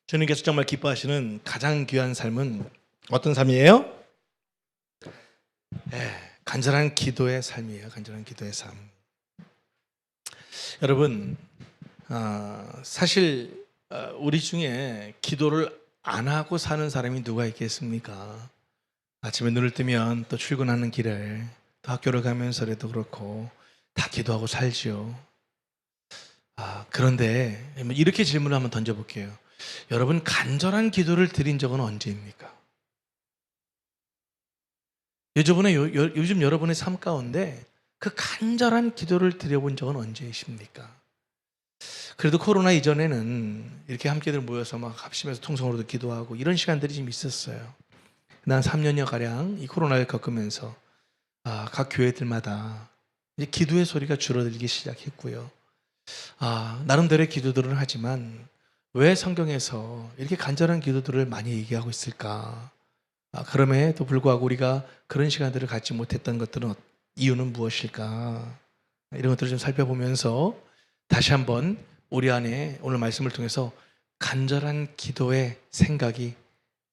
주님께서 정말 기뻐하시는 가장 귀한 삶은 어떤 삶이에요? 간절한 기도의 삶이에요. 간절한 기도의 삶. 여러분, 사실 우리 중에 기도를 안 하고 사는 사람이 누가 있겠습니까? 아침에 눈을 뜨면 또 출근하는 길에 또 학교를 가면서라도 그렇고 다 기도하고 살지요. 그런데 이렇게 질문을 한번 던져볼게요. 여러분, 간절한 기도를 드린 적은 언제입니까? 요즘 여러분의 삶 가운데 그 간절한 기도를 드려본 적은 언제이십니까? 그래도 코로나 이전에는 이렇게 함께들 모여서 막 합심해서 통성으로도 기도하고 이런 시간들이 좀 있었어요. 난 3년여 가량 이 코로나를 겪으면서 각 교회들마다 이제 기도의 소리가 줄어들기 시작했고요. 나름대로의 기도들은 하지만 왜 성경에서 이렇게 간절한 기도들을 많이 얘기하고 있을까? 그럼에도 불구하고 우리가 그런 시간들을 갖지 못했던 것들은 이유는 무엇일까? 이런 것들을 좀 살펴보면서 다시 한번 우리 안에 오늘 말씀을 통해서 간절한 기도의 생각이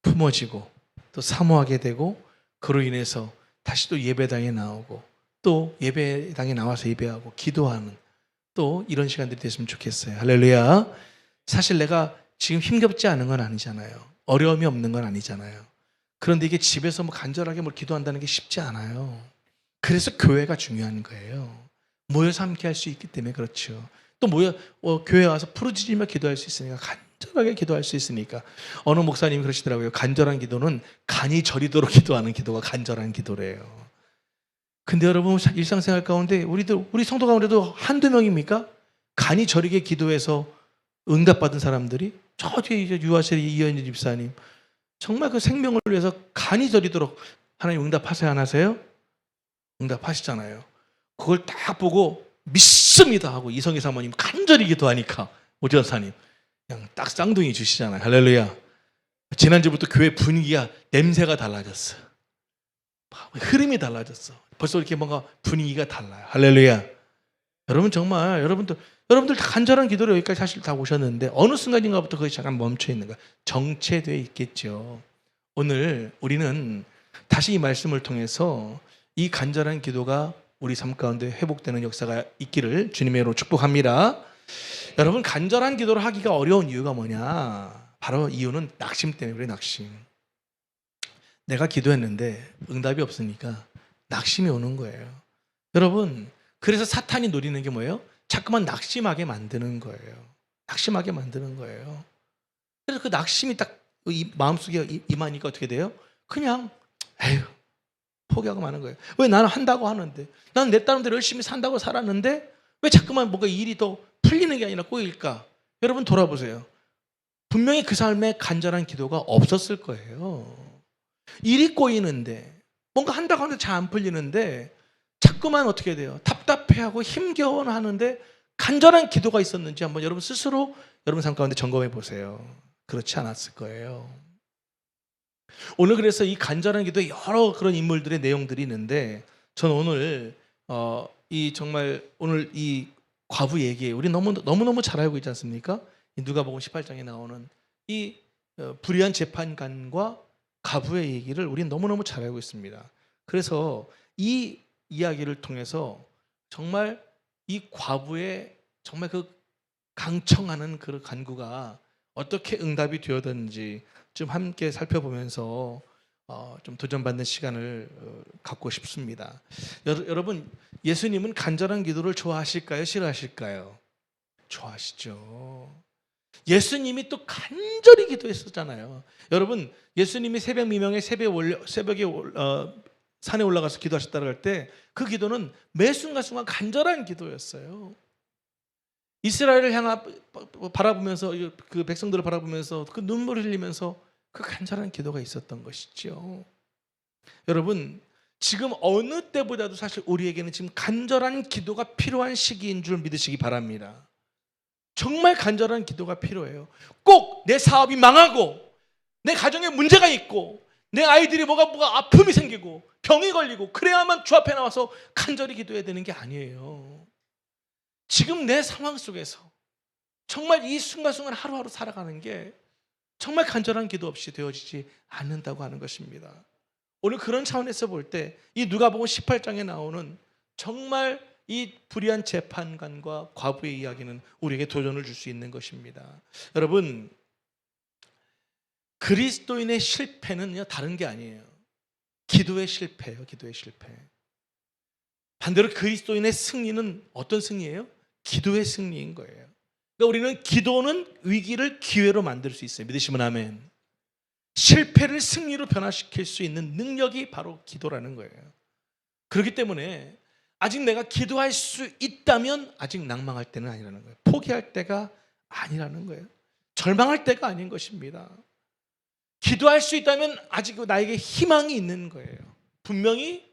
품어지고 또 사모하게 되고 그로 인해서 다시 또 예배당에 나오고 또 예배당에 나와서 예배하고 기도하는 또 이런 시간들이 됐으면 좋겠어요. 할렐루야. 사실 내가 지금 힘겹지 않은 건 아니잖아요. 어려움이 없는 건 아니잖아요. 그런데 이게 집에서 간절하게 기도한다는 게 쉽지 않아요. 그래서 교회가 중요한 거예요. 모여서 함께 할 수 있기 때문에 그렇죠. 또 교회에 와서 부르짖으며 기도할 수 있으니까, 간절하게 기도할 수 있으니까. 어느 목사님이 그러시더라고요. 간절한 기도는 간이 저리도록 기도하는 기도가 간절한 기도래요. 근데 여러분, 일상생활 가운데 우리 성도 가운데도 한두 명입니까? 간이 저리게 기도해서 응답받은 사람들이? 저 뒤에 유아셀 이현희 집사님, 정말 그 생명을 위해서 간이 저리도록 하나님 응답하세요, 안 하세요? 응답하시잖아요. 그걸 딱 보고 믿습니다 하고 이성희 사모님 간절히 기도하니까 오지 전사님 그냥 딱 쌍둥이 주시잖아요. 할렐루야. 지난주부터 교회 분위기가, 냄새가 달라졌어. 흐름이 달라졌어. 벌써 이렇게 뭔가 분위기가 달라요. 할렐루야. 여러분, 정말 여러분들 다 간절한 기도로 여기까지 사실 다 오셨는데 어느 순간인가부터 그것이 잠깐 멈춰 있는 거야. 정체되어 있겠죠. 오늘 우리는 다시 이 말씀을 통해서 이 간절한 기도가 우리 삶 가운데 회복되는 역사가 있기를 주님의 이름으로 축복합니다. 여러분, 간절한 기도를 하기가 어려운 이유가 뭐냐? 바로 이유는 낙심 때문에 그래. 낙심. 내가 기도했는데 응답이 없으니까 낙심이 오는 거예요. 여러분, 그래서 사탄이 노리는 게 뭐예요? 자꾸만 낙심하게 만드는 거예요. 낙심하게 만드는 거예요. 그래서 그 낙심이 딱 마음속에 임하니까 어떻게 돼요? 그냥 포기하고 마는 거예요. 왜? 나는 한다고 하는데, 나는 내 따름대로 열심히 산다고 살았는데 왜 자꾸만 뭔가 일이 더 풀리는 게 아니라 꼬일까? 여러분, 돌아보세요. 분명히 그 삶에 간절한 기도가 없었을 거예요. 일이 꼬이는데, 뭔가 한다고 하는데 잘 안 풀리는데 자꾸만 어떻게 돼요? 답답해하고 힘겨워하는데 간절한 기도가 있었는지 한번 여러분 스스로 여러분 삶 가운데 점검해 보세요. 그렇지 않았을 거예요. 오늘 그래서 이 간절한 기도에 여러 그런 인물들의 내용들이 있는데, 저는 오늘 정말 오늘 이 과부 얘기, 우리 너무너무 잘 알고 있지 않습니까? 누가복음 18장에 나오는 이 불의한 재판관과 과부의 얘기를 우리는 너무너무 잘 알고 있습니다. 그래서 이 이야기를 통해서 정말 이 과부의 정말 그 강청하는 그 간구가 어떻게 응답이 되었는지 좀 함께 살펴보면서 좀 도전받는 시간을 갖고 싶습니다. 여러분, 예수님은 간절한 기도를 좋아하실까요? 싫어하실까요? 좋아하시죠. 예수님이 또 간절히 기도했었잖아요. 여러분, 예수님이 새벽 미명에 새벽에 산에 올라가서 기도하셨다고 할 때 그 기도는 매 순간순간 간절한 기도였어요. 이스라엘을 바라보면서, 그 백성들을 바라보면서 그 눈물을 흘리면서 그 간절한 기도가 있었던 것이죠. 여러분, 지금 어느 때보다도 사실 우리에게는 지금 간절한 기도가 필요한 시기인 줄 믿으시기 바랍니다. 정말 간절한 기도가 필요해요. 꼭 내 사업이 망하고 내 가정에 문제가 있고 내 아이들이 뭐가 아픔이 생기고 병이 걸리고 그래야만 주 앞에 나와서 간절히 기도해야 되는 게 아니에요. 지금 내 상황 속에서 정말 이 순간순간 하루하루 살아가는 게 정말 간절한 기도 없이 되어지지 않는다고 하는 것입니다. 오늘 그런 차원에서 볼 때 이 누가복음 18장에 나오는 정말 이 불의한 재판관과 과부의 이야기는 우리에게 도전을 줄 수 있는 것입니다. 여러분, 그리스도인의 실패는요 다른 게 아니에요. 기도의 실패예요. 기도의 실패. 반대로 그리스도인의 승리는 어떤 승리예요? 기도의 승리인 거예요. 그러니까 우리는 기도는 위기를 기회로 만들 수 있어요. 믿으시면 아멘. 실패를 승리로 변화시킬 수 있는 능력이 바로 기도라는 거예요. 그렇기 때문에 아직 내가 기도할 수 있다면 아직 낭망할 때는 아니라는 거예요. 포기할 때가 아니라는 거예요. 절망할 때가 아닌 것입니다. 기도할 수 있다면 아직 나에게 희망이 있는 거예요. 분명히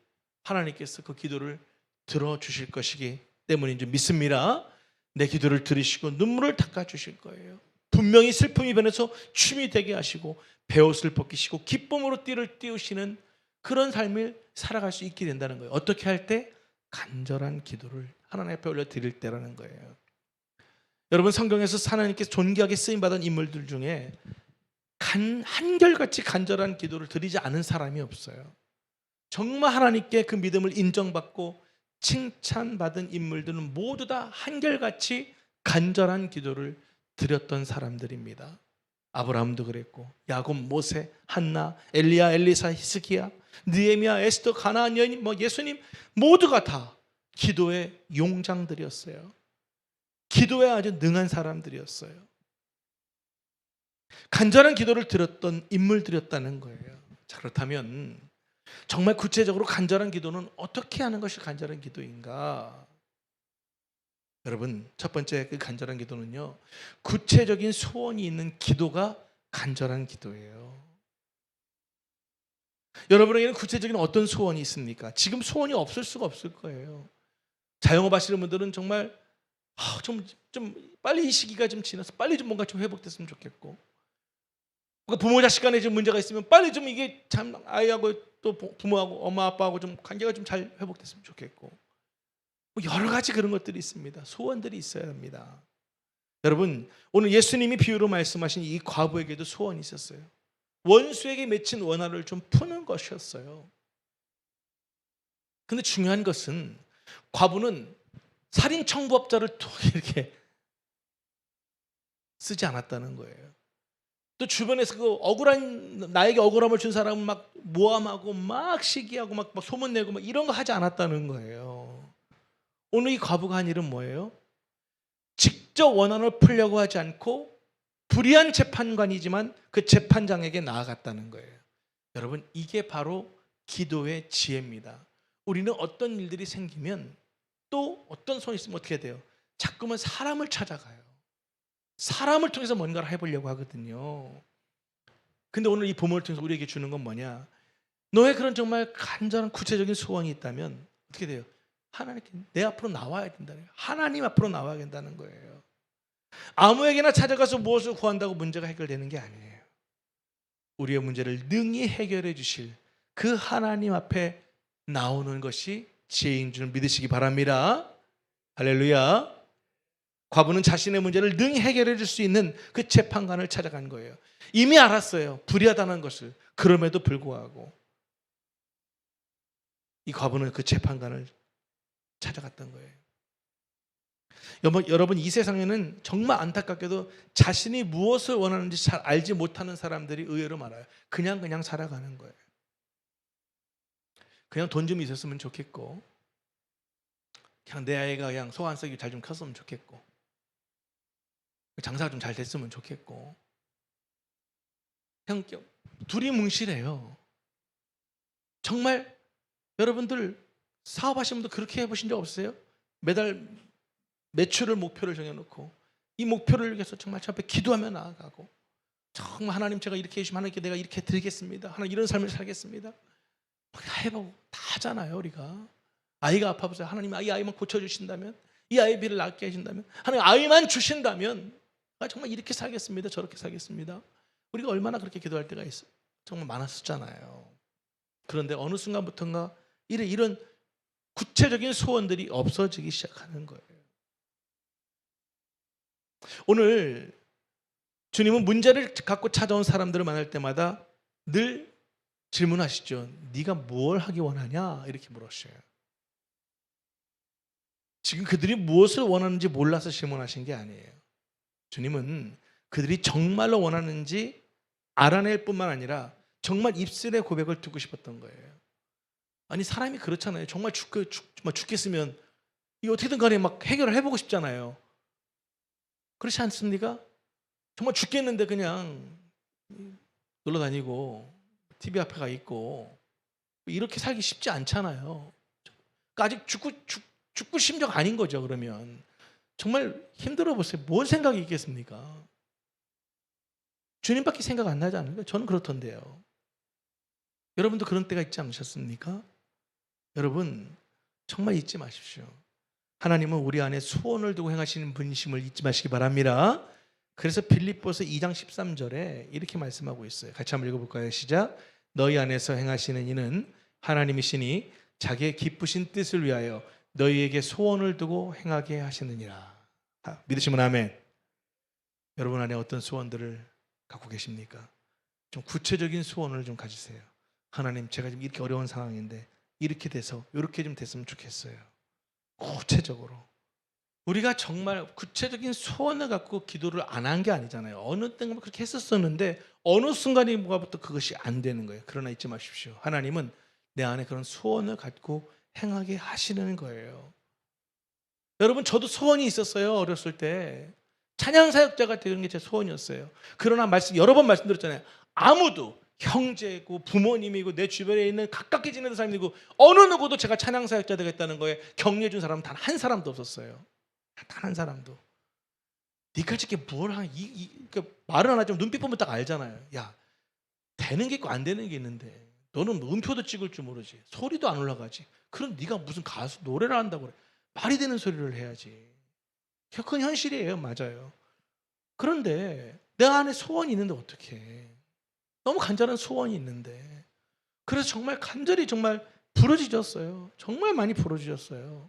하나님께서 그 기도를 들어주실 것이기 때문인 줄 믿습니다. 내 기도를 들으시고 눈물을 닦아주실 거예요. 분명히 슬픔이 변해서 춤이 되게 하시고 베옷을 벗기시고 기쁨으로 띠를 띄우시는 그런 삶을 살아갈 수 있게 된다는 거예요. 어떻게 할 때? 간절한 기도를 하나님 앞에 올려드릴 때라는 거예요. 여러분, 성경에서 하나님께서 존귀하게 쓰임받은 인물들 중에 한결같이 간절한 기도를 드리지 않은 사람이 없어요. 정말 하나님께 그 믿음을 인정받고 칭찬받은 인물들은 모두 다 한결같이 간절한 기도를 드렸던 사람들입니다. 아브라함도 그랬고, 야곱, 모세, 한나, 엘리야, 엘리사, 히스기야, 느헤미야, 에스더, 가나안 여인, 예수님 모두가 다 기도의 용장들이었어요. 기도에 아주 능한 사람들이었어요. 간절한 기도를 드렸던 인물들이었다는 거예요. 자, 그렇다면 정말 구체적으로 간절한 기도는 어떻게 하는 것이 간절한 기도인가? 여러분, 첫 번째 그 간절한 기도는요, 구체적인 소원이 있는 기도가 간절한 기도예요. 여러분에게는 구체적인 어떤 소원이 있습니까? 지금 소원이 없을 수가 없을 거예요. 자영업 하시는 분들은 정말 좀 빨리 이 시기가 좀 지나서 빨리 좀 뭔가 좀 회복됐으면 좋겠고, 부모 자식 간에 좀 문제가 있으면 빨리 좀 이게 참 아이하고 또 부모하고 엄마 아빠하고 좀 관계가 좀 잘 회복됐으면 좋겠고, 여러 가지 그런 것들이 있습니다. 소원들이 있어야 합니다. 여러분, 오늘 예수님이 비유로 말씀하신 이 과부에게도 소원이 있었어요. 원수에게 맺힌 원한을 좀 푸는 것이었어요. 근데 중요한 것은 과부는 살인 청부업자를 이렇게 쓰지 않았다는 거예요. 또 주변에서 그 나에게 억울함을 준 사람은 막 모함하고 막 시기하고 막 소문내고 막 이런 거 하지 않았다는 거예요. 오늘 이 과부가 한 일은 뭐예요? 직접 원한을 풀려고 하지 않고 불의한 재판관이지만 그 재판장에게 나아갔다는 거예요. 여러분, 이게 바로 기도의 지혜입니다. 우리는 어떤 일들이 생기면 또 어떤 손이 있으면 어떻게 돼요? 자꾸만 사람을 찾아가요. 사람을 통해서 뭔가를 해보려고 하거든요. 근데 오늘 이 부모를 통해서 우리에게 주는 건 뭐냐? 너의 그런 정말 간절한 구체적인 소원이 있다면 어떻게 돼요? 하나님께 내 앞으로 나와야 된다는 거예요. 하나님 앞으로 나와야 된다는 거예요. 아무에게나 찾아가서 무엇을 구한다고 문제가 해결되는 게 아니에요. 우리의 문제를 능히 해결해 주실 그 하나님 앞에 나오는 것이 지혜인 줄 믿으시기 바랍니다. 할렐루야. 과부는 자신의 문제를 능히 해결해 줄 수 있는 그 재판관을 찾아간 거예요. 이미 알았어요. 불의하다는 것을. 그럼에도 불구하고 이 과부는 그 재판관을 찾아갔던 거예요. 여러분, 이 세상에는 정말 안타깝게도 자신이 무엇을 원하는지 잘 알지 못하는 사람들이 의외로 많아요. 그냥 살아가는 거예요. 그냥 돈 좀 있었으면 좋겠고, 그냥 내 아이가 그냥 속 안 썩이고 잘 좀 컸으면 좋겠고, 장사가 좀 잘 됐으면 좋겠고, 그냥 둘이 뭉실해요. 정말 여러분들 사업하시는 분들 그렇게 해보신 적 없어요? 매달 매출을 목표를 정해놓고 이 목표를 위해서 정말 저 앞에 기도하며 나아가고, 정말 하나님 제가 이렇게 해주시면 하나님께 내가 이렇게 드리겠습니다. 하나님 이런 삶을 살겠습니다. 다 해보고 다 하잖아요. 우리가 아이가 아파보세요. 하나님 이 아이만 고쳐주신다면, 이 아이 비를 낫게 해준다면, 하나님 아이만 주신다면 정말 이렇게 살겠습니다. 저렇게 살겠습니다. 우리가 얼마나 그렇게 기도할 때가 있어요. 정말 많았었잖아요. 그런데 어느 순간부터인가 이런 구체적인 소원들이 없어지기 시작하는 거예요. 오늘 주님은 문제를 갖고 찾아온 사람들을 만날 때마다 늘 질문하시죠. 네가 뭘 하기 원하냐? 이렇게 물으셔요. 지금 그들이 무엇을 원하는지 몰라서 질문하신 게 아니에요. 주님은 그들이 정말로 원하는지 알아낼 뿐만 아니라 정말 입술에 고백을 듣고 싶었던 거예요. 아니 사람이 그렇잖아요. 정말 죽겠으면 이거 어떻게든 간에 막 해결을 해보고 싶잖아요. 그렇지 않습니까? 정말 죽겠는데 그냥 놀러 다니고 TV 앞에 가 있고 이렇게 살기 쉽지 않잖아요. 아직 죽고 심정 아닌 거죠. 그러면 정말 힘들어 보세요. 뭔 생각이 있겠습니까? 주님밖에 생각 안 나지 않을까요? 저는 그렇던데요. 여러분도 그런 때가 있지 않으셨습니까? 여러분 정말 잊지 마십시오. 하나님은 우리 안에 소원을 두고 행하시는 분이심을 잊지 마시기 바랍니다. 그래서 빌립보서 2장 13절에 이렇게 말씀하고 있어요. 같이 한번 읽어볼까요? 시작. 너희 안에서 행하시는 이는 하나님이시니 자기의 기쁘신 뜻을 위하여 너희에게 소원을 두고 행하게 하시느니라. 믿으시면 아멘. 여러분 안에 어떤 소원들을 갖고 계십니까? 좀 구체적인 소원을 좀 가지세요. 하나님, 제가 지금 이렇게 어려운 상황인데 이렇게 돼서 이렇게 좀 됐으면 좋겠어요. 구체적으로. 우리가 정말 구체적인 소원을 갖고 기도를 안 한 게 아니잖아요. 어느 때는 그렇게 했었었는데 어느 순간인가부터 그것이 안 되는 거예요. 그러나 잊지 마십시오. 하나님은 내 안에 그런 소원을 갖고 행하게 하시는 거예요. 여러분 저도 소원이 있었어요. 어렸을 때 찬양 사역자가 되는 게 제 소원이었어요. 그러나 여러 번 말씀드렸잖아요. 아무도 형제고 부모님이고 내 주변에 있는 가깝게 지내는 사람이고 어느 누구도 제가 찬양 사역자 되겠다는 거에 격려해 준 사람은 단 한 사람도 없었어요. 단 한 사람도. 니가 저게 뭘 하냐? 그러니까 말을 안 하지만 눈빛 보면 딱 알잖아요. 야, 되는 게 있고 안 되는 게 있는데 너는 음표도 찍을 줄 모르지, 소리도 안 올라가지. 그럼 네가 무슨 가수 노래를 한다고 그래? 말이 되는 소리를 해야지. 그건 현실이에요. 맞아요. 그런데 내 안에 소원이 있는데 어떡해. 너무 간절한 소원이 있는데. 그래서 정말 간절히 정말 부르짖었어요. 정말 많이 부르짖었어요.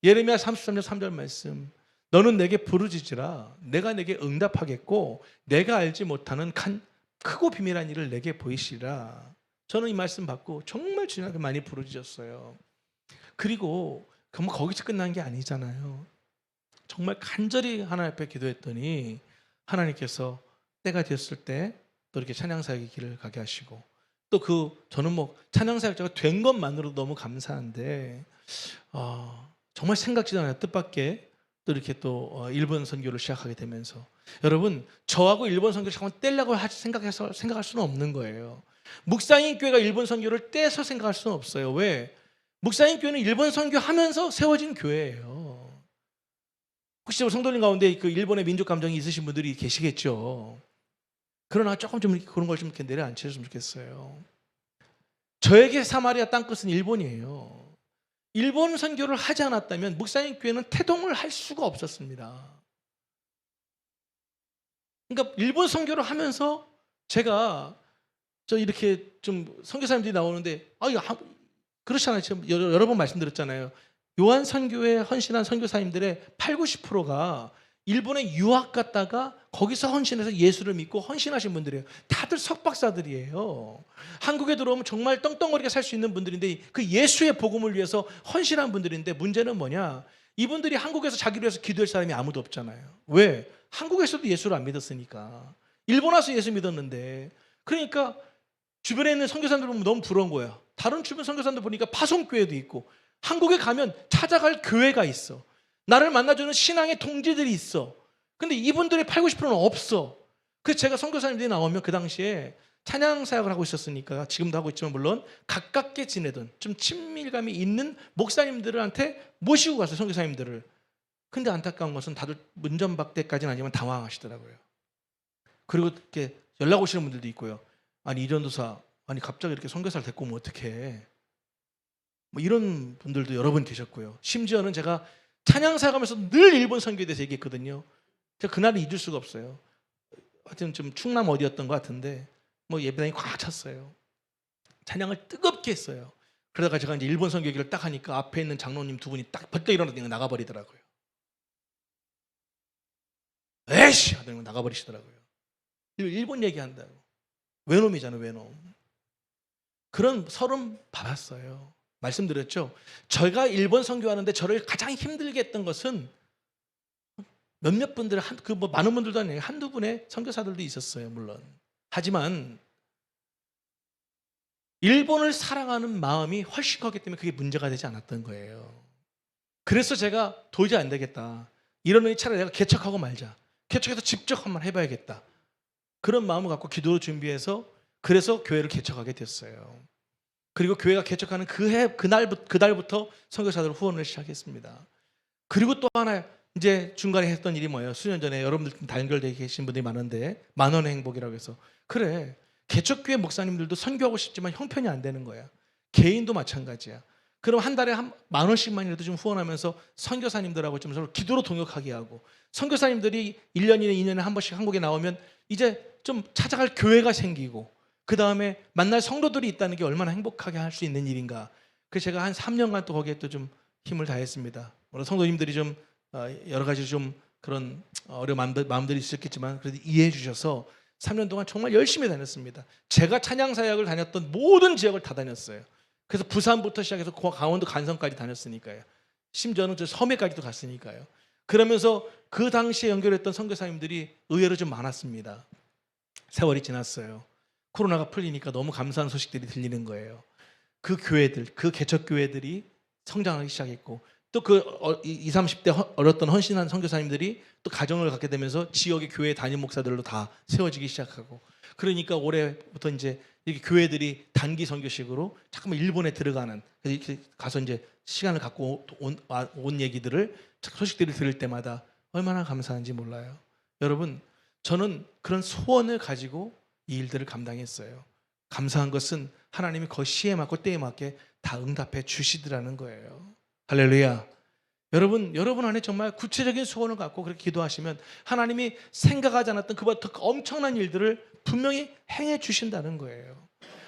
예레미야 33장 3절 말씀. 너는 내게 부르짖으라. 내가 내게 응답하겠고 내가 알지 못하는 크고 비밀한 일을 내게 보이시라. 저는 이 말씀 받고 정말 주님께 많이 부르짖었어요. 그리고 거기서 끝난 게 아니잖아요. 정말 간절히 하나님 앞에 기도했더니 하나님께서 때가 되었을 때 또 이렇게 찬양사역의 길을 가게 하시고 또 저는 찬양사역자가 된 것만으로도 너무 감사한데 정말 생각지도 않아요. 뜻밖의 또 이렇게 또 일본 선교를 시작하게 되면서 여러분 저하고 일본 선교를 시작하면 떼려고 생각할 수는 없는 거예요. 묵상인 교회가 일본 선교를 떼서 생각할 수는 없어요. 왜? 묵상인 교회는 일본 선교하면서 세워진 교회예요. 혹시 성도님 가운데 그 일본의 민족 감정이 있으신 분들이 계시겠죠. 그러나 조금 좀 그런 걸 좀 이렇게 내려앉혀줬으면 좋겠어요. 저에게 사마리아 땅끝은 일본이에요. 일본 선교를 하지 않았다면 묵상인 교회는 태동을 할 수가 없었습니다. 그러니까 일본 선교를 하면서 제가 이렇게 좀 선교사님들이 나오는데 그렇잖아요. 지금 여러 번 말씀드렸잖아요. 요한 선교에 헌신한 선교사님들의 80~90%가 일본에 유학 갔다가 거기서 헌신해서 예수를 믿고 헌신하신 분들이에요. 다들 석박사들이에요. 한국에 들어오면 정말 떵떵거리게 살 수 있는 분들인데 그 예수의 복음을 위해서 헌신한 분들인데 문제는 뭐냐? 이분들이 한국에서 자기를 위해서 기도할 사람이 아무도 없잖아요. 왜? 한국에서도 예수를 안 믿었으니까. 일본 와서 예수 믿었는데. 그러니까 주변에 있는 선교사님들 보면 너무 부러운 거야. 다른 주변 선교사님들 보니까 파송교회도 있고 한국에 가면 찾아갈 교회가 있어. 나를 만나주는 신앙의 동지들이 있어. 근데 이분들의 80~90%는 없어. 그래서 제가 선교사님들이 나오면 그 당시에 찬양 사역을 하고 있었으니까 지금도 하고 있지만 물론 가깝게 지내던 좀 친밀감이 있는 목사님들한테 모시고 갔어요. 선교사님들을. 근데 안타까운 것은 다들 문전박대까지는 아니지만 당황하시더라고요. 그리고 이렇게 연락 오시는 분들도 있고요. 아니 이전도사 갑자기 이렇게 선교사를 데리고 오면 어떡해. 이런 분들도 여러 분 계셨고요. 심지어는 제가 찬양 사역하면서 늘 일본 선교에 대해서 얘기했거든요. 제가 그날을 잊을 수가 없어요. 하여튼 좀 충남 어디였던 것 같은데 예배당이 꽉 찼어요. 찬양을 뜨겁게 했어요. 그러다가 제가 이제 일본 선교 얘기를 딱 하니까 앞에 있는 장로님 두 분이 딱 벌떡 일어나서 나가버리더라고요. 에이씨! 하더니 나가버리시더라고요. 일본 얘기한다고. 외놈이잖아, 외놈. 그런 설은 받았어요. 말씀드렸죠. 제가 일본 선교하는데 저를 가장 힘들게 했던 것은 몇몇 분들, 뭐 많은 분들도 아니에요. 한두 분의 선교사들도 있었어요, 물론. 하지만 일본을 사랑하는 마음이 훨씬 컸기 때문에 그게 문제가 되지 않았던 거예요. 그래서 제가 도저히 안 되겠다. 이러느니 차라리 내가 개척하고 말자. 개척해서 직접 한번 해봐야겠다. 그런 마음을 갖고 기도를 준비해서 그래서 교회를 개척하게 됐어요. 그리고 교회가 개척하는 그달부터 선교사들 후원을 시작했습니다. 그리고 또 하나 이제 중간에 했던 일이 뭐예요? 수년 전에 여러분들 다 연결되어 계신 분들이 많은데 만원의 행복이라고 해서 그래 개척교회 목사님들도 선교하고 싶지만 형편이 안 되는 거야. 개인도 마찬가지야. 그럼 한 달에 10,000원씩만이라도 좀 후원하면서 선교사님들하고 좀 서로 기도로 동역하게 하고 선교사님들이 1년이나 2년에 한 번씩 한국에 나오면 이제 좀 찾아갈 교회가 생기고 그 다음에 만날 성도들이 있다는 게 얼마나 행복하게 할 수 있는 일인가. 그래서 제가 한 3년간 또 거기에 또 좀 힘을 다했습니다. 물론 성도님들이 좀 여러 가지 좀 그런 어려운 마음들이 있었겠지만 그래도 이해해 주셔서 3년 동안 정말 열심히 다녔습니다. 제가 찬양사역을 다녔던 모든 지역을 다 다녔어요. 그래서 부산부터 시작해서 강원도 간선까지 다녔으니까요. 심지어는 저 섬해까지도 갔으니까요. 그러면서 그 당시에 연결했던 선교사님들이 의외로 좀 많았습니다. 세월이 지났어요. 코로나가 풀리니까 너무 감사한 소식들이 들리는 거예요. 그 교회들, 그 개척교회들이 성장하기 시작했고 또 그 20, 30대 어렸던 헌신한 선교사님들이 또 가정을 갖게 되면서 지역의 교회 담임 목사들로 다 세워지기 시작하고 그러니까 올해부터 이제 이렇게 교회들이 단기 선교식으로 잠깐만 일본에 들어가는 이렇게 가서 이제 시간을 갖고 온 얘기들을 소식들을 들을 때마다 얼마나 감사한지 몰라요. 여러분 저는 그런 소원을 가지고 이 일들을 감당했어요. 감사한 것은 하나님이 그 시에 맞고 때에 맞게 다 응답해 주시더라는 거예요. 할렐루야. 여러분 안에 정말 구체적인 소원을 갖고 그렇게 기도하시면 하나님이 생각하지 않았던 그보다 더 엄청난 일들을 분명히 행해 주신다는 거예요.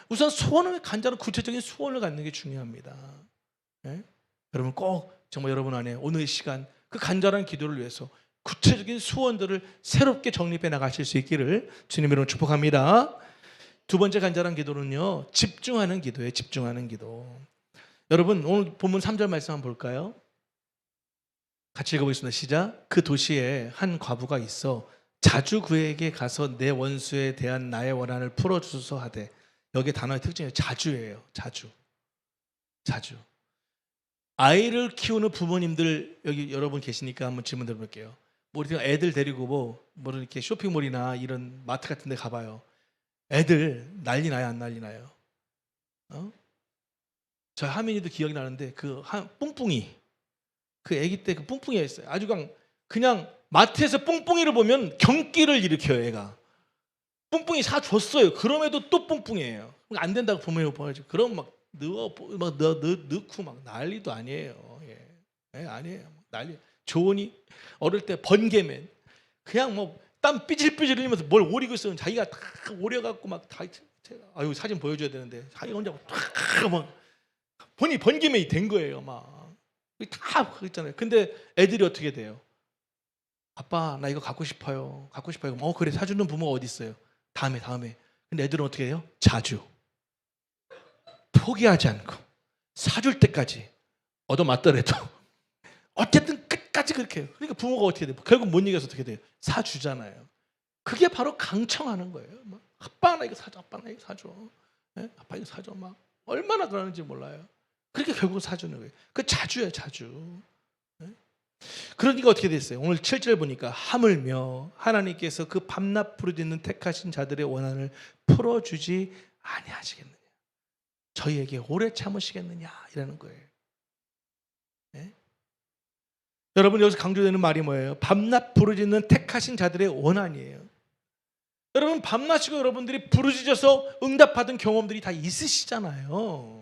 우선 소원을 간절한 구체적인 소원을 갖는 게 중요합니다. 네? 여러분 꼭 정말 여러분 안에 오늘 이 시간 그 간절한 기도를 위해서 구체적인 소원들을 새롭게 정립해 나가실 수 있기를 주님 이름으로 축복합니다. 두 번째 간절한 기도는요, 집중하는 기도예요. 집중하는 기도. 여러분 오늘 본문 3절 말씀 한번 볼까요? 같이 읽어보겠습니다. 시작. 그 도시에 한 과부가 있어 자주 그에게 가서 내 원수에 대한 나의 원한을 풀어주소서 하되. 여기 단어의 특징이 자주예요. 자주. 아이를 키우는 부모님들 여기 여러분 계시니까 한번 질문 드려볼게요. 뭐 우리가 애들 데리고 뭐 이렇게 쇼핑몰이나 이런 마트 같은 데 가봐요. 애들 난리 나요, 안 난리 나요? 저 하민이도 기억이 나는데 그 뿡뿡이 그 아기 때 그 뿡뿡이가 있어요. 아주 그냥 마트에서 뿡뿡이를 보면 경기를 일으켜요. 애가 뿡뿡이 사줬어요. 그럼에도 또 뿡뿡이에요. 안 된다고 부모님 보여줘. 그럼 막 넣고 막 난리도 아니에요. 예, 아니에요. 난리. 조언이 어릴 때 번개맨 그냥 뭐 땀 삐질삐질 흘리면서 뭘 오리고 있으면 자기가 다 오려갖고 막 다 아유 사진 보여줘야 되는데 자기 혼자 막 번개맨이 된 거예요. 막 다 그랬잖아요. 근데 애들이 어떻게 돼요? 아빠 나 이거 갖고 싶어요. 그래 사주는 부모가 어디 있어요? 다음에. 근데 애들은 어떻게 해요? 자주 포기하지 않고 사줄 때까지 얻어맞더라도 어쨌든 끝까지 그렇게 해요. 그러니까 부모가 어떻게 돼요? 결국 못 이겨서 어떻게 돼요? 사주잖아요. 그게 바로 강청하는 거예요. 막, 아빠 나 이거 사줘. 네? 아빠 이거 사줘. 막 얼마나 그러는지 몰라요. 그렇게 결국 사주는 거예요. 그 자주예요. 자주. 네? 그러니까 어떻게 됐어요? 오늘 7절 보니까 하물며 하나님께서 그 밤낮 부르짖는 택하신 자들의 원한을 풀어주지 아니하시겠느냐. 저희에게 오래 참으시겠느냐 이라는 거예요. 네? 여러분 여기서 강조되는 말이 뭐예요? 밤낮 부르짖는 택하신 자들의 원한이에요. 여러분 밤낮이고 여러분들이 부르짖어서 응답받은 경험들이 다 있으시잖아요.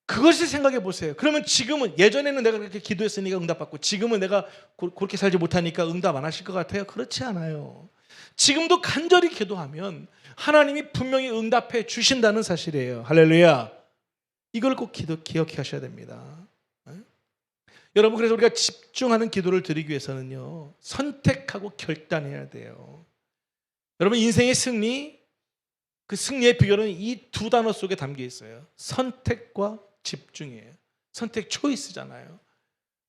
그것을 생각해 보세요. 그러면 지금은 예전에는 내가 그렇게 기도했으니까 응답받고 지금은 내가 그렇게 살지 못하니까 응답 안 하실 것 같아요? 그렇지 않아요. 지금도 간절히 기도하면 하나님이 분명히 응답해 주신다는 사실이에요. 할렐루야. 이걸 꼭 기억해 하셔야 됩니다. 여러분 그래서 우리가 집중하는 기도를 드리기 위해서는요 선택하고 결단해야 돼요. 여러분 인생의 승리, 그 승리의 비결은 이 두 단어 속에 담겨 있어요. 선택과 집중이에요. 선택 초이스잖아요.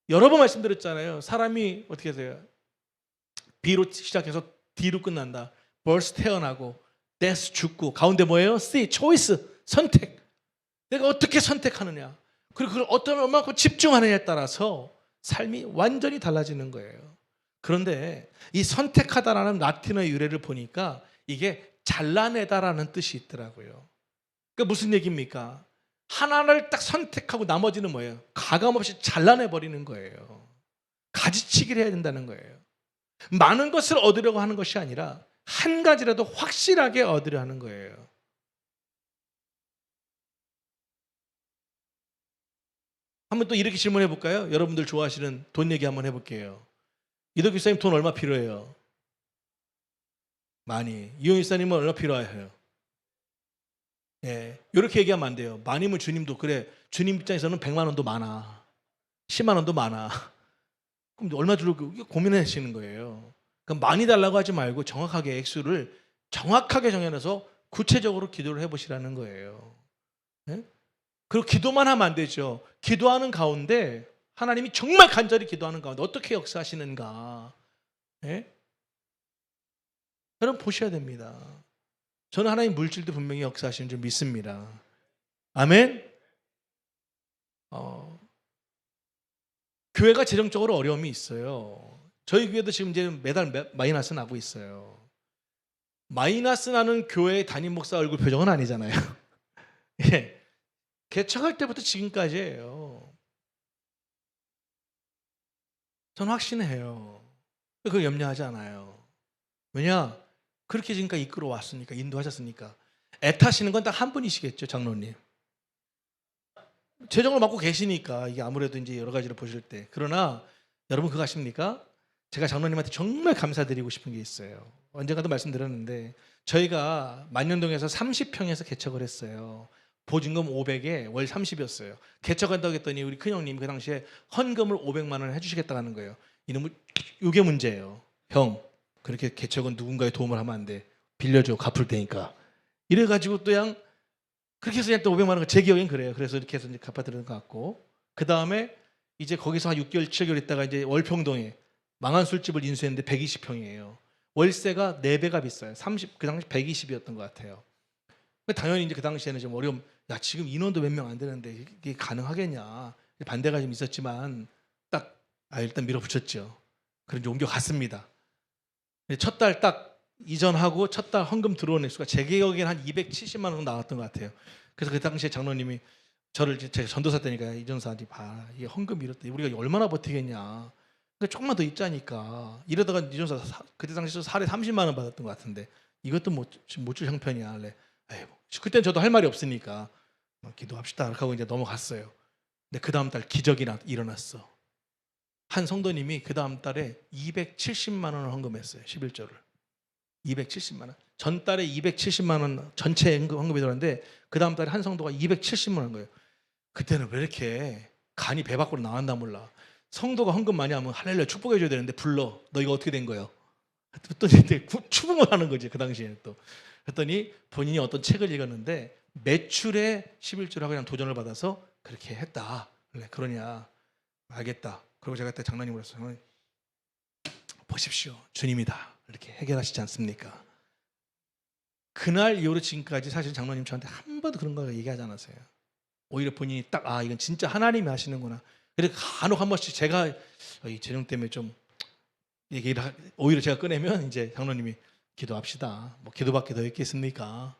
여러 번 말씀드렸잖아요. 사람이 어떻게 해서요? B로 시작해서 D로 끝난다. birth 태어나고 death 죽고 가운데 뭐예요? C 초이스 선택. 내가 어떻게 선택하느냐, 그리고 그걸 어떤 얼마큼 집중하느냐에 따라서 삶이 완전히 달라지는 거예요. 그런데 이 선택하다라는 라틴어 유래를 보니까 이게 잘라내다라는 뜻이 있더라고요. 그러니까 무슨 얘기입니까? 하나를 딱 선택하고 나머지는 뭐예요? 가감없이 잘라내버리는 거예요. 가지치기를 해야 된다는 거예요. 많은 것을 얻으려고 하는 것이 아니라 한 가지라도 확실하게 얻으려 하는 거예요. 한번 또 이렇게 질문해 볼까요? 여러분들 좋아하시는 돈 얘기 한번 해볼게요. 이덕규 목사님 돈 얼마 필요해요? 많이. 이용희 목사님은 얼마 필요해요? 예, 이렇게 얘기하면 안 돼요. 많이면 주님도 그래. 주님 입장에서는 100만 원도 많아. 10만 원도 많아. 그럼 얼마 주려고 고민하시는 거예요. 그럼 많이 달라고 하지 말고 정확하게 액수를 정확하게 정해놔서 구체적으로 기도를 해보시라는 거예요. 예? 그리고 기도만 하면 안 되죠. 기도하는 가운데 하나님이 정말 간절히 기도하는 가운데 어떻게 역사하시는가, 예? 여러분 보셔야 됩니다. 저는 하나님 물질도 분명히 역사하시는 줄 믿습니다. 아멘. 교회가 재정적으로 어려움이 있어요. 저희 교회도 지금 이제 매달 마이너스 나고 있어요. 마이너스 나는 교회 담임 목사 얼굴 표정은 아니잖아요. 예. 개척할 때부터 지금까지예요. 저는 확신해요. 그걸 염려하지 않아요. 왜냐? 그렇게 지금까지 이끌어 왔으니까, 인도하셨으니까. 애타시는 건 딱 한 분이시겠죠, 장로님. 재정을 맡고 계시니까 이게 아무래도 이제 여러 가지를 보실 때. 그러나 여러분 그거 아십니까? 제가 장로님한테 정말 감사드리고 싶은 게 있어요. 언젠가도 말씀드렸는데 저희가 만년동에서 30평에서 개척을 했어요. 보증금 500에 월 30이었어요. 개척한다고 했더니 우리 큰형님이 그 당시에 헌금을 500만 원을 해주시겠다고 하는 거예요. 이놈은 이게 문제예요. 형, 그렇게 개척은 누군가의 도움을 하면 안 돼. 빌려줘, 갚을 테니까. 이래가지고 또 그냥 그렇게 해서 그냥 또 500만 원, 제 기억엔 그래요. 그래서 이렇게 해서 이제 갚아드리는 것 같고, 그 다음에 이제 거기서 한 6개월, 7개월 있다가 이제 월평동에 망한 술집을 인수했는데 120평이에요. 월세가 4배가 비싸요. 그 당시 120이었던 것 같아요. 당연히 이제 그 당시에는 좀 어려움, 야, 지금 인원도 몇 명 안 되는데 이게 가능하겠냐. 반대가 좀 있었지만 딱, 일단 밀어붙였죠. 그런 이제 옮겨갔습니다. 첫 달 딱 이전하고 첫 달 헌금 들어온 액수가 제 기억에는 한 270만 원 나왔던 것 같아요. 그래서 그 당시에 장로님이 저를, 제가 전도사 때니까 이전사한테 봐, 이게 헌금 이렇다. 우리가 얼마나 버티겠냐. 그러니까 조금만 더 입자니까. 이러다가 이전사 그때 당시 사례 30만 원 받았던 것 같은데 이것도 못 줄 형편이야. 원래. 그때는 저도 할 말이 없으니까 기도합시다 이렇게 하고 이제 넘어갔어요. 근데 그 다음 달 기적이 일어났어. 한 성도님이 그 다음 달에 270만 원을 헌금했어요. 11조를. 270만 원. 전 달에 270만 원 전체 헌금이 들어왔는데 그 다음 달에 한 성도가 270만 원 한 거예요. 그때는 왜 이렇게 간이 배 밖으로 나왔나 몰라. 성도가 헌금 많이 하면 할렐루야 축복해 줘야 되는데 불러. 너 이거 어떻게 된 거예요? 또 이제 추궁을 하는 거지. 그 당시에는 또. 그랬더니 본인이 어떤 책을 읽었는데 매출에 11조를 하고 그냥 도전을 받아서 그렇게 했다. 그러냐. 알겠다. 그리고 제가 그때 장로님으로 했어요. 보십시오. 주님이다. 이렇게 해결하시지 않습니까? 그날 이후로 지금까지 사실 장로님 저한테 한 번도 그런 거 얘기하지 않았어요. 오히려 본인이 딱, 이건 진짜 하나님이 하시는구나. 그래서 간혹 한 번씩 제가 이 재정 때문에 좀 얘기를 오히려 제가 꺼내면 이제 장로님이 기도합시다. 뭐 기도밖에 더 있겠습니까?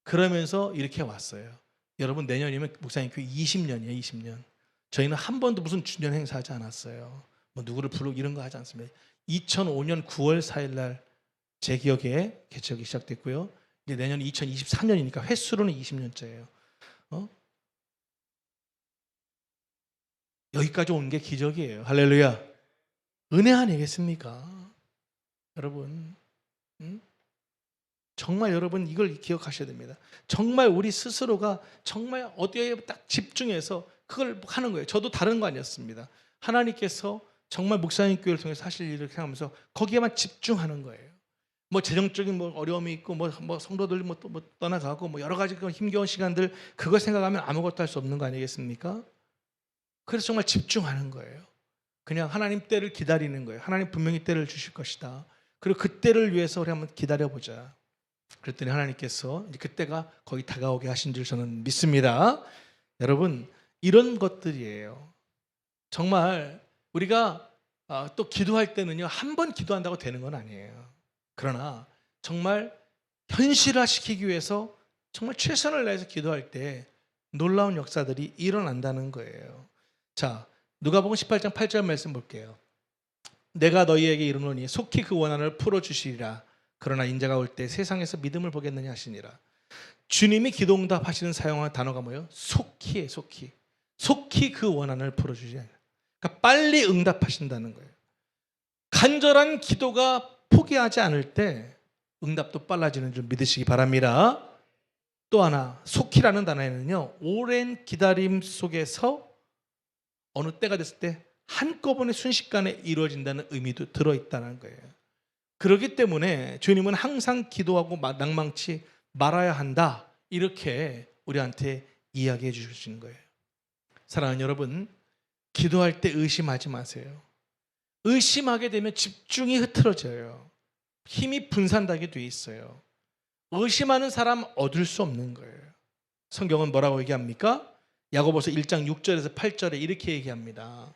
그러면서 이렇게 왔어요. 여러분 내년이면 목사님 교회 20년이에요. 20년. 저희는 한 번도 무슨 주년 행사하지 않았어요. 뭐 누구를 부르고 이런 거 하지 않습니다. 2005년 9월 4일 날 제 기억에 개척이 시작됐고요. 이제 내년 2024년이니까 횟수로는 20년째예요. 여기까지 온 게 기적이에요. 할렐루야. 은혜 아니겠습니까? 여러분, 정말 여러분 이걸 기억하셔야 됩니다. 정말 우리 스스로가 정말 어디에 딱 집중해서 그걸 하는 거예요. 저도 다른 거 아니었습니다. 하나님께서 정말 목사님 교회를 통해서 하실 일을 하면서 거기에만 집중하는 거예요. 뭐 재정적인 뭐 어려움이 있고 뭐 성도들 뭐 떠나가고 뭐 여러 가지 그 힘겨운 시간들 그거 생각하면 아무것도 할 수 없는 거 아니겠습니까? 그래서 정말 집중하는 거예요. 그냥 하나님 때를 기다리는 거예요. 하나님 분명히 때를 주실 것이다. 그리고 그 때를 위해서 우리 한번 기다려보자. 그랬더니 하나님께서 이제 그때가 거의 다가오게 하신 줄 저는 믿습니다. 여러분, 이런 것들이에요. 정말 우리가 또 기도할 때는요, 한 번 기도한다고 되는 건 아니에요. 그러나 정말 현실화시키기 위해서 정말 최선을 다해서 기도할 때 놀라운 역사들이 일어난다는 거예요. 자, 누가복음 18장 8절 말씀 볼게요. 내가 너희에게 이르노니 속히 그 원한을 풀어주시리라. 그러나 인자가 올 때 세상에서 믿음을 보겠느냐 하시니라. 주님이 기도응답하시는 사용한 단어가 뭐예요? 속히에 속히. 속히 그 원한을 풀어주시리라. 그러니까 빨리 응답하신다는 거예요. 간절한 기도가 포기하지 않을 때 응답도 빨라지는 줄 믿으시기 바랍니다. 또 하나, 속히라는 단어에는요, 오랜 기다림 속에서 어느 때가 됐을 때 한꺼번에 순식간에 이루어진다는 의미도 들어있다는 거예요. 그렇기 때문에 주님은 항상 기도하고 낭망치 말아야 한다, 이렇게 우리한테 이야기해 주시는 거예요. 사랑하는 여러분, 기도할 때 의심하지 마세요. 의심하게 되면 집중이 흐트러져요. 힘이 분산되게 돼 있어요. 의심하는 사람 얻을 수 없는 거예요. 성경은 뭐라고 얘기합니까? 야고보서 1장 6절에서 8절에 이렇게 얘기합니다.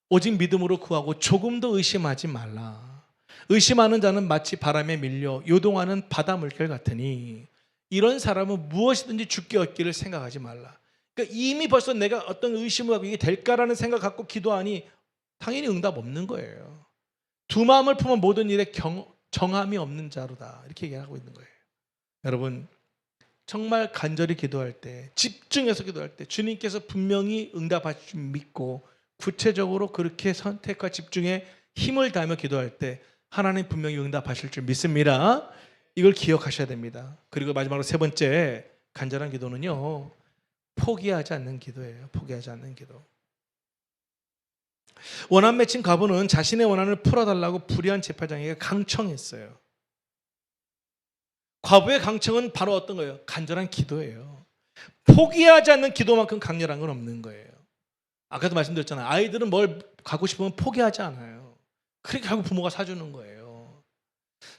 오직 믿음으로 구하고 조금도 의심하지 말라. 의심하는 자는 마치 바람에 밀려 요동하는 바다 물결 같으니 이런 사람은 무엇이든지 죽게 얻기를 생각하지 말라. 그러니까 이미 벌써 내가 어떤 의심을 하고 이게 될까라는 생각 갖고 기도하니 당연히 응답 없는 거예요. 두 마음을 품은 모든 일에 정함이 없는 자로다, 이렇게 얘기하고 있는 거예요. 여러분, 정말 간절히 기도할 때, 집중해서 기도할 때 주님께서 분명히 응답하실 줄 믿고 구체적으로 그렇게 선택과 집중에 힘을 다하며 기도할 때 하나님 분명히 응답하실 줄 믿습니다. 이걸 기억하셔야 됩니다. 그리고 마지막으로 세 번째, 간절한 기도는요, 포기하지 않는 기도예요. 포기하지 않는 기도. 원한 맺힌 과부는 자신의 원한을 풀어달라고 불의한 제사장에게 강청했어요. 과부의 강청은 바로 어떤 거예요? 간절한 기도예요. 포기하지 않는 기도만큼 강렬한 건 없는 거예요. 아까도 말씀드렸잖아요. 아이들은 뭘 갖고 싶으면 포기하지 않아요. 그렇게 하고 부모가 사주는 거예요.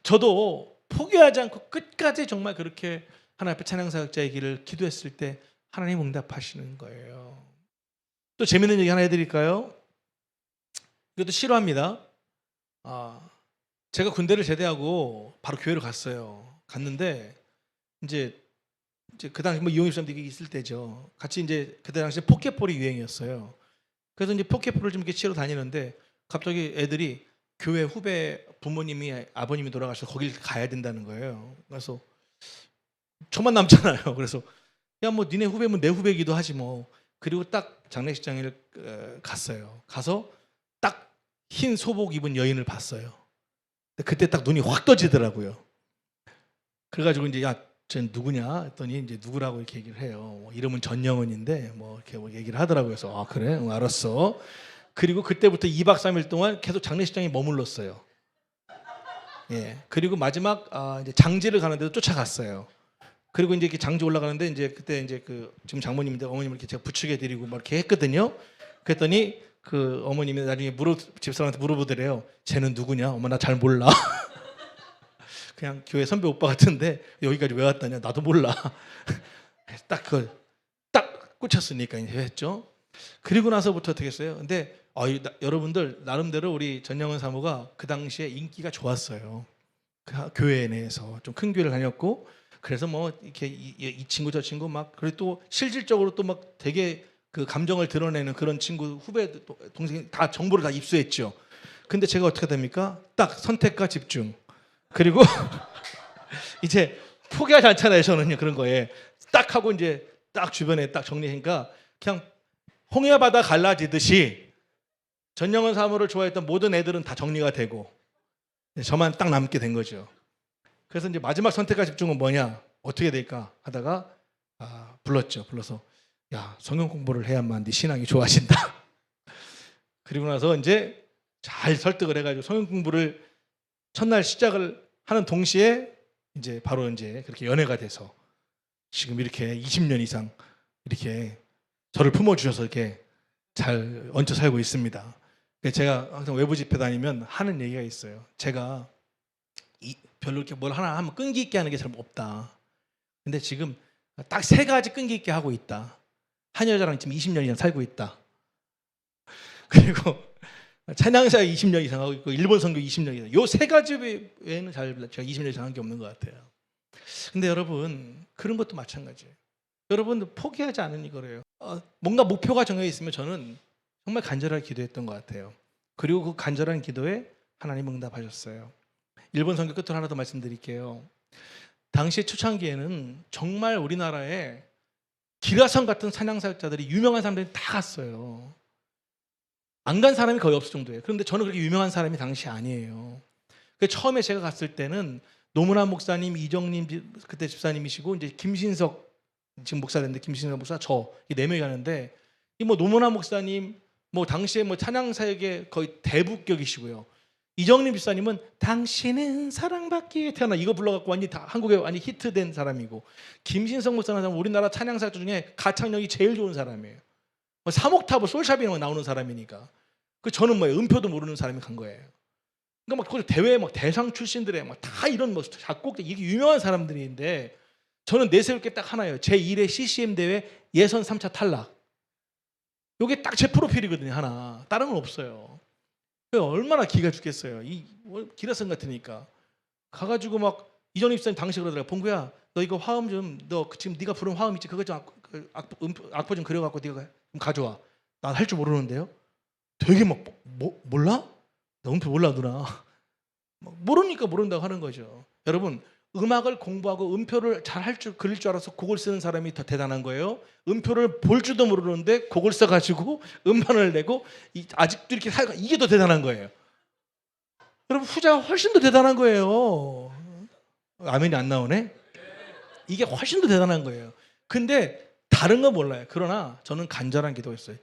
저도 포기하지 않고 끝까지 정말 그렇게 하나님 앞에 찬양사역자의 길을 기도했을 때 하나님 응답하시는 거예요. 또 재밌는 얘기 하나 해드릴까요? 이것도 싫어합니다. 제가 군대를 제대하고 바로 교회를 갔어요. 갔는데 이제 그 당시 뭐 이용일 사람들이 있을 때죠. 같이 이제 그때 당시에 포켓볼이 유행이었어요. 그래서 이제 포켓볼을 좀 이렇게 치러 다니는데 갑자기 애들이 교회 후배 부모님이 아버님이 돌아가셔서 거길 가야 된다는 거예요. 그래서 저만 남잖아요. 그래서 야 뭐 니네 후배면 내 후배기도 하지 뭐. 그리고 딱 장례식장에 갔어요. 가서 딱 흰 소복 입은 여인을 봤어요. 그때 딱 눈이 확 떠지더라고요. 그래가지고 이제 야, 쟤 누구냐 했더니 이제 누구라고 이렇게 얘기를 해요. 뭐 이름은 전영은인데 뭐 이렇게 뭐 얘기를 하더라고요. 그래서 아 그래? 응, 알았어. 그리고 그때부터 2박 3일 동안 계속 장례식장에 머물렀어요. 예. 그리고 마지막 이제 장지를 가는데도 쫓아갔어요. 그리고 이제 이렇게 장지 올라가는데 이제 그때 이제 그 지금 장모님인데 어머님을 이렇게 제가 부축해 드리고 막 이렇게 했거든요. 그랬더니 그 어머님이 나중에 집사람한테 물어보더래요. 쟤는 누구냐? 어머 나 잘 몰라. 그냥 교회 선배 오빠 같은데 여기까지 왜 왔다냐? 나도 몰라. 딱 꽂혔으니까 이제 했죠. 그리고 나서부터 어떻게 했어요? 근데 여러분들 나름대로 우리 전영은 사모가 그 당시에 인기가 좋았어요. 그 교회 내에서 좀 큰 교회를 다녔고 그래서 뭐 이렇게 이 친구 저 친구 막 그리고 또 실질적으로 또 막 되게 그 감정을 드러내는 그런 친구 후배 동생 다 정보를 다 입수했죠. 근데 제가 어떻게 됩니까? 딱 선택과 집중. 그리고 이제 포기하지 않잖아요. 저는요 그런 거에 딱 하고 이제 딱 주변에 딱 정리하니까 그냥 홍해바다 갈라지듯이 전영은 사모를 좋아했던 모든 애들은 다 정리가 되고 저만 딱 남게 된 거죠. 그래서 이제 마지막 선택과 집중은 뭐냐? 어떻게 될까? 하다가 불러서 야 성경 공부를 해야만 네 신앙이 좋아진다. 그리고 나서 이제 잘 설득을 해가지고 성경 공부를 첫날 시작을 하는 동시에 이제 바로 이제 그렇게 연애가 돼서 지금 이렇게 20년 이상 이렇게 저를 품어주셔서 이렇게 잘 얹혀 살고 있습니다. 제가 항상 외부 집회 다니면 하는 얘기가 있어요. 제가 별로 이렇게 뭘 하나 하면 끈기 있게 하는 게 잘 없다. 근데 지금 딱 3가지 끈기 있게 하고 있다. 한 여자랑 지금 20년 이상 살고 있다. 그리고 찬양사 20년 이상 하고 있고 일본 선교 20년 이상. 요 3가지 외에는 제가 20년 이상 한 게 없는 것 같아요. 근데 여러분 그런 것도 마찬가지예요. 여러분 포기하지 않으니 그래요. 뭔가 목표가 정해 있으면 저는 정말 간절하게 기도했던 것 같아요. 그리고 그 간절한 기도에 하나님 응답하셨어요. 일본 선교 끝으로 하나 더 말씀드릴게요. 당시 초창기에는 정말 우리나라에 기라성 같은 찬양사역자들이 유명한 사람들이 다 갔어요. 안 간 사람이 거의 없을 정도예요. 그런데 저는 그렇게 유명한 사람이 당시 아니에요. 처음에 제가 갔을 때는 노문환 목사님, 이정님 그때 집사님이시고 이제 김신석 지금 목사 됐는데 김신석 목사 저 이 4명이 가는데 이 뭐 노문환 목사님 뭐 당시에 뭐 찬양사역의 거의 대부격이시고요. 이정림 집사님은 당신은 사랑받기 위해 태어나 이거 불러갖고 완전 다 한국에 완전 히트된 사람이고 김신석 목사는 우리나라 찬양사역자 중에 가창력이 제일 좋은 사람이에요. 3옥타브 솔샵이 나오는 사람이니까. 저는 뭐 음표도 모르는 사람이 간 거예요. 그러니까 막 대회 막 대상 출신들의 막 다 이런 뭐 작곡자 이게 유명한 사람들인데 저는 내세울 게 딱 하나예요. 제1회 CCM 대회 예선 3차 탈락. 이게 딱 제 프로필이거든요. 하나. 다른 건 없어요. 얼마나 기가 죽겠어요. 이 기라성 같으니까 가가지고 막 이정희 집사님 당시 그러더라고요. 봉구야, 너 이거 화음 좀 너 지금 네가 부른 화음 있지? 그거 좀 악보 좀 그려갖고 네가 좀 가져와. 난 할 줄 모르는데요. 되게 막 몰라? 나 음표 몰라 누나. 모르니까 모른다고 하는 거죠. 여러분 음악을 공부하고 음표를 잘 할 줄 그릴 줄 알아서 곡을 쓰는 사람이 더 대단한 거예요. 음표를 볼 줄도 모르는데 곡을 써가지고 음반을 내고 아직도 이렇게 살고 이게 더 대단한 거예요. 여러분 후자가 훨씬 더 대단한 거예요. 아멘이 안 나오네. 이게 훨씬 더 대단한 거예요. 근데 다른 건 몰라요. 그러나 저는 간절한 기도했어요.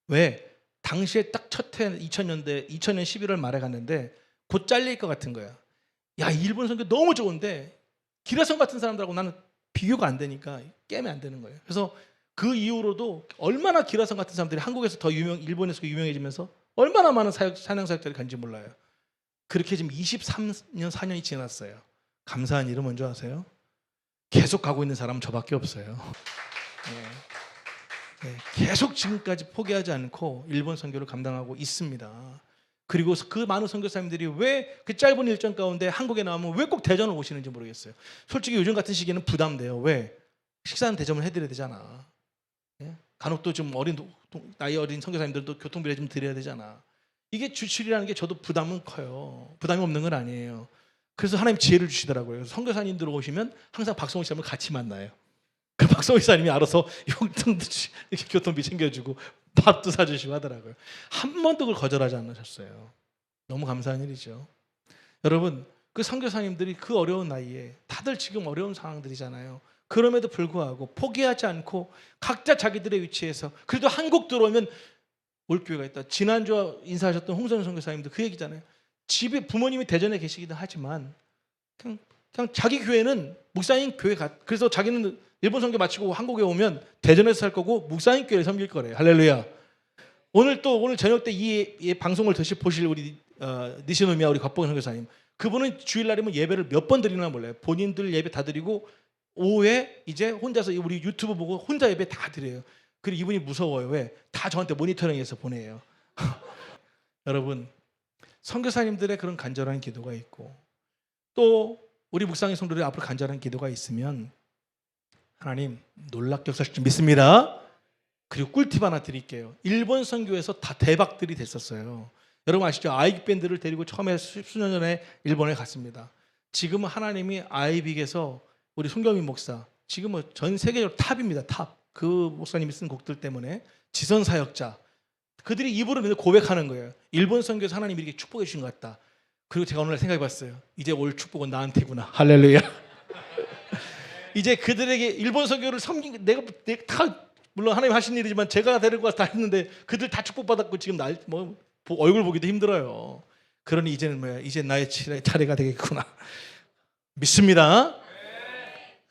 왜? 당시에 딱 첫 해 2000년 11월 말에 갔는데 곧 잘릴 것 같은 거야. 야, 일본 선교 너무 좋은데 기라성 같은 사람들하고 나는 비교가 안 되니까 깨면 안 되는 거예요. 그래서 그 이후로도 얼마나 기라성 같은 사람들이 한국에서 더 일본에서 유명해지면서 얼마나 많은 찬양사역자들이 간지 몰라요. 그렇게 지금 23년 4년이 지났어요. 감사한 일은 뭔지 아세요? 계속 가고 있는 사람은 저밖에 없어요. 네, 계속 지금까지 포기하지 않고 일본 선교를 감당하고 있습니다. 그리고 그 많은 선교사님들이 왜 그 짧은 일정 가운데 한국에 나오면 왜 꼭 대전을 오시는지 모르겠어요. 솔직히 요즘 같은 시기에는 부담돼요. 왜? 식사는 대접을 해드려야 되잖아. 예? 간혹 또 좀 나이 어린 선교사님들도 교통비를 좀 드려야 되잖아. 이게 주출이라는 게 저도 부담은 커요. 부담이 없는 건 아니에요. 그래서 하나님 지혜를 주시더라고요. 선교사님들 오시면 항상 박성호 씨하고 같이 만나요. 그 박성호 씨사님이 알아서 용돈도 교통비 챙겨주고 밥도 사주시고 하더라고요. 한 번도 그걸 거절하지 않으셨어요. 너무 감사한 일이죠. 여러분 그 선교사님들이 그 어려운 나이에 다들 지금 어려운 상황들이잖아요. 그럼에도 불구하고 포기하지 않고 각자 자기들의 위치에서 그래도 한국 들어오면 올 교회가 있다. 지난주 인사하셨던 홍선영 선교사님도 그 얘기잖아요. 집에 부모님이 대전에 계시기도 하지만 그냥 자기 교회는 목사님 교회 그래서 자기는 일본 선교 마치고 한국에 오면 대전에서 살 거고 목사님 교회를 섬길 거래요. 할렐루야. 오늘 저녁 때 이 방송을 보실 우리 니시노미야 우리 곽봉현 선교사님 그분은 주일날이면 예배를 몇 번 드리나 몰라요. 본인들 예배 다 드리고 오후에 이제 혼자서 우리 유튜브 보고 혼자 예배 다 드려요. 그리고 이분이 무서워요. 왜? 다 저한테 모니터링해서 보내요. 여러분 선교사님들의 그런 간절한 기도가 있고 또 우리 묵상의 성도들의 앞으로 간절한 기도가 있으면 하나님 놀랍게 역사하실 줄 믿습니다. 그리고 꿀팁 하나 드릴게요. 일본 선교에서 다 대박들이 됐었어요. 여러분 아시죠? 아이빅 밴드를 데리고 처음에 수년 전에 일본에 갔습니다. 지금은 하나님이 아이빅에서 우리 송경민 목사 지금은 전 세계적으로 탑입니다. 탑. 그 목사님이 쓴 곡들 때문에 지선 사역자 그들이 입으로 맨날 고백하는 거예요. 일본 선교에서 하나님이 이렇게 축복해 주신 것 같다. 그리고 제가 오늘 생각해 봤어요. 이제 올 축복은 나한테구나. 할렐루야. 이제 그들에게 일본 선교를 섬긴 내가 다 물론 하나님 하신 일이지만 제가 데리고 와서 다 했는데 그들 다 축복받았고 지금 얼굴 보기도 힘들어요. 그러니 이제는 뭐야? 이제 나의 차례가 되겠구나. 믿습니다.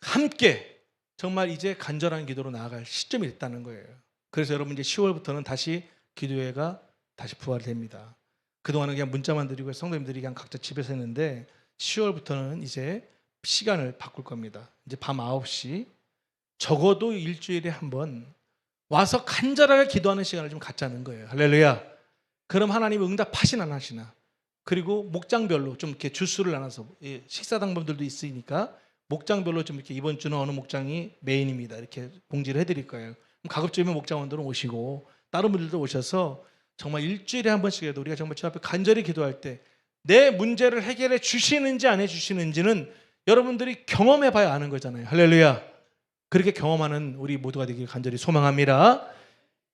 함께 정말 이제 간절한 기도로 나아갈 시점이 됐다는 거예요. 그래서 여러분 이제 10월부터는 다시 기도회가 다시 부활됩니다. 그동안은 그냥 문자만 드리고 성도님들이 그냥 각자 집에서 했는데 10월부터는 이제 시간을 바꿀 겁니다. 이제 밤 9시 적어도 일주일에 한 번 와서 간절하게 기도하는 시간을 좀 갖자는 거예요. 할렐루야. 그럼 하나님 응답하시나 안 하시나. 그리고 목장별로 좀 이렇게 주수를 나눠서 식사 당번들도 있으니까 목장별로 좀 이렇게 이번 주는 어느 목장이 메인입니다. 이렇게 공지를 해드릴 거예요. 가급적이면 목장원들은 오시고 다른 분들도 오셔서 정말 일주일에 한 번씩이라도 우리가 정말 주 앞에 간절히 기도할 때 내 문제를 해결해 주시는지 안 해주시는지는 여러분들이 경험해 봐야 아는 거잖아요. 할렐루야. 그렇게 경험하는 우리 모두가 되길 간절히 소망합니다.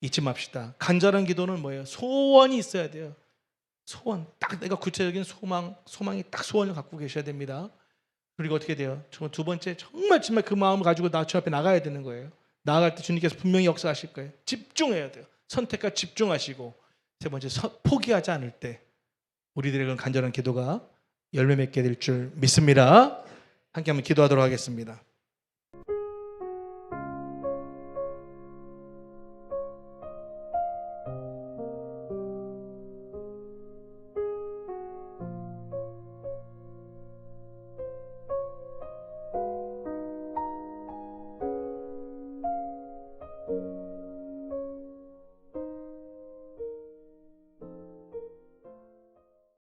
잊지 맙시다. 간절한 기도는 뭐예요? 소원이 있어야 돼요. 소원. 딱 내가 구체적인 소망이 딱 소원을 갖고 계셔야 됩니다. 그리고 어떻게 돼요? 두 번째 정말 그 마음을 가지고 주 앞에 나가야 되는 거예요. 나아갈 때 주님께서 분명히 역사하실 거예요. 집중해야 돼요. 선택과 집중하시고 세 번째 포기하지 않을 때 우리들의 간절한 기도가 열매 맺게 될 줄 믿습니다. 함께 한번 기도하도록 하겠습니다.